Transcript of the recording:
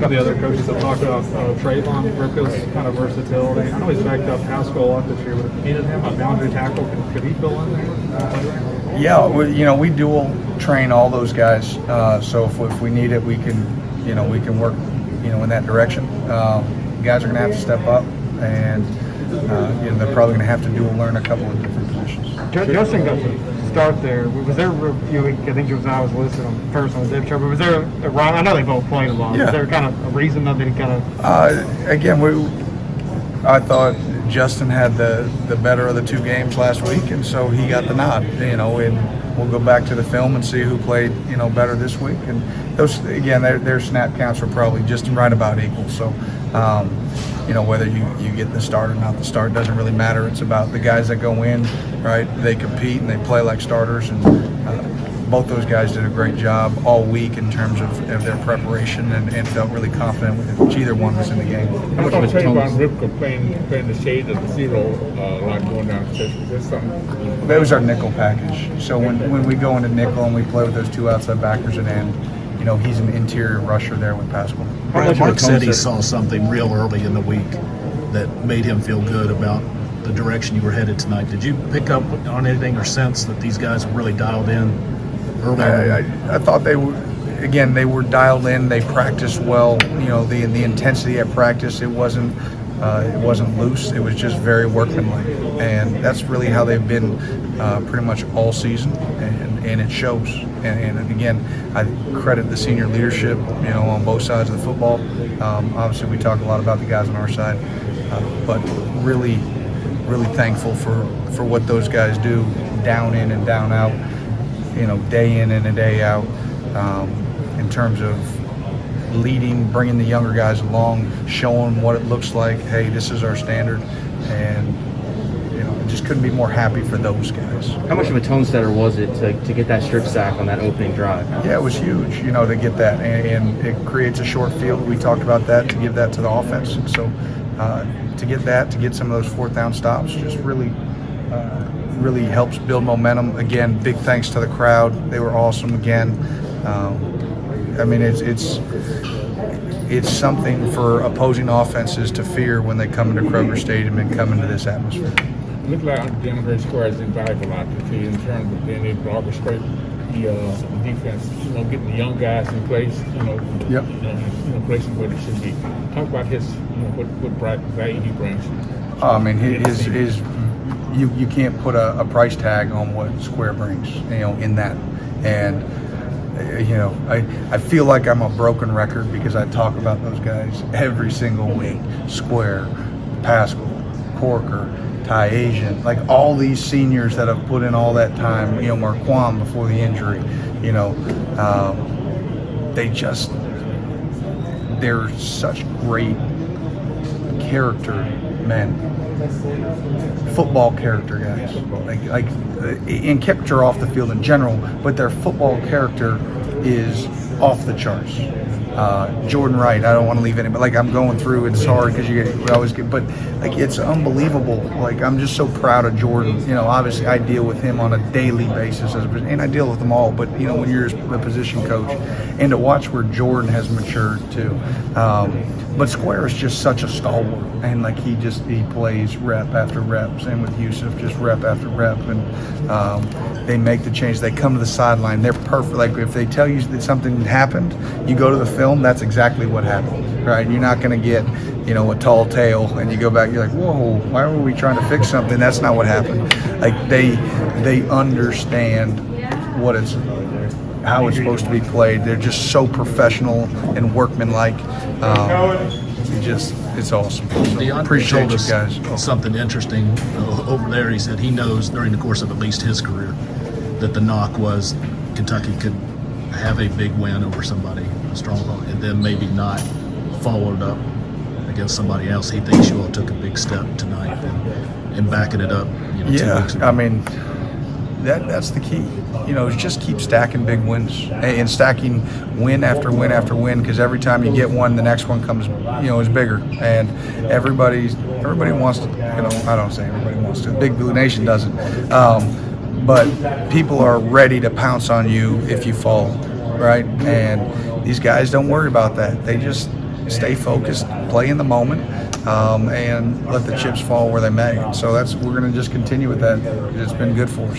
of the other coaches have talked about Trayvon Ripka's kind of versatility. I know he's backed up Haskell a lot this year, but if you needed him, a boundary tackle, could he fill in there? Yeah, we dual train all those guys. So if we need it, we can work, in that direction. Guys are going to have to step up, and they're probably going to have to dual learn a couple of different positions. Justin got to start there. Was there I think I was listed on first on the depth chart, but was there a rhyme? I know they both played a lot. Yeah. Was there kind of a reason that he kind of? I thought Justin had the better of the two games last week, and so he got the nod. And we'll go back to the film and see who played better this week. And those again, their snap counts were probably just right about equal. So. Whether you get the start or not the start doesn't really matter. It's about the guys that go in, right? They compete and they play like starters, and both those guys did a great job all week in terms of their preparation and felt really confident with either one was in the game. How much of a Trayvon Ripka playing the shade of the zero, like going down the stretch? Is that something? That was our nickel package. So when we go into nickel and we play with those two outside backers at end, he's an interior rusher there with Pascal. Mark said he saw something real early in the week that made him feel good about the direction you were headed tonight. Did you pick up on anything or sense that these guys were really dialed in early? I thought they were dialed in. They practiced well. The intensity at practice, it wasn't loose. It was just very workmanlike, and that's really how they've been pretty much all season, and it shows. And again, I credit the senior leadership, on both sides of the football. Obviously, we talk a lot about the guys on our side, but really, really thankful for what those guys do, down in and down out, day in and a day out, in terms of leading, bringing the younger guys along, showing what it looks like. Hey, this is our standard, and I just couldn't be more happy for those guys. How much of a tone setter was it to get that strip sack on that opening drive? Yeah, it was huge, to get that, and it creates a short field. We talked about that, to give that to the offense, and so to get some of those fourth down stops, just really helps build momentum. Again, big thanks to the crowd; they were awesome again. It's something for opposing offenses to fear when they come into Kroger Stadium and come into this atmosphere. It looked like Denver Square is invaluable out there too, in terms of being able to orchestrate the defense, getting the young guys in place, places where they should be. Talk about his, what value he brings. His you can't put a price tag on what Square brings, in that, and. I feel like I'm a broken record because I talk about those guys every single week. Square, Pascal, Corker, Ty Asian, like all these seniors that have put in all that time, Marquand before the injury, they're such great character men. Football character guys, like in character off the field in general, but their football character is off the charts. Jordan Wright, I don't want to leave any, but I'm going through, it's hard because we always get, but it's unbelievable. I'm just so proud of Jordan. Obviously I deal with him on a daily basis, and I deal with them all, but when you're a position coach, and to watch where Jordan has matured too. But Square is just such a stalwart, and he plays rep after rep. Same with Yusuf, just rep after rep, and they make the change. They come to the sideline, they're perfect. If they tell you that something happened, you go to the film, that's exactly what happened, right? You're not going to get, a tall tale, and you go back, you're like, whoa, why were we trying to fix something? That's not what happened. They understand how it's supposed to be played. They're just so professional and workmanlike. It's awesome. So appreciate you guys. Something interesting over there. He said he knows during the course of at least his career that the knock was Kentucky could have a big win over somebody, a strong opponent, and then maybe not followed up against somebody else. He thinks you all took a big step tonight and backing it up. 2 weeks ago. That's the key. Just keep stacking big wins and stacking win after win after win, because every time you get one, the next one comes, is bigger. And everybody wants to, I don't say everybody wants to, Big Blue Nation doesn't. But people are ready to pounce on you if you fall, right? And these guys don't worry about that. They just stay focused, play in the moment, and let the chips fall where they may. So we're going to just continue with that. It's been good for us.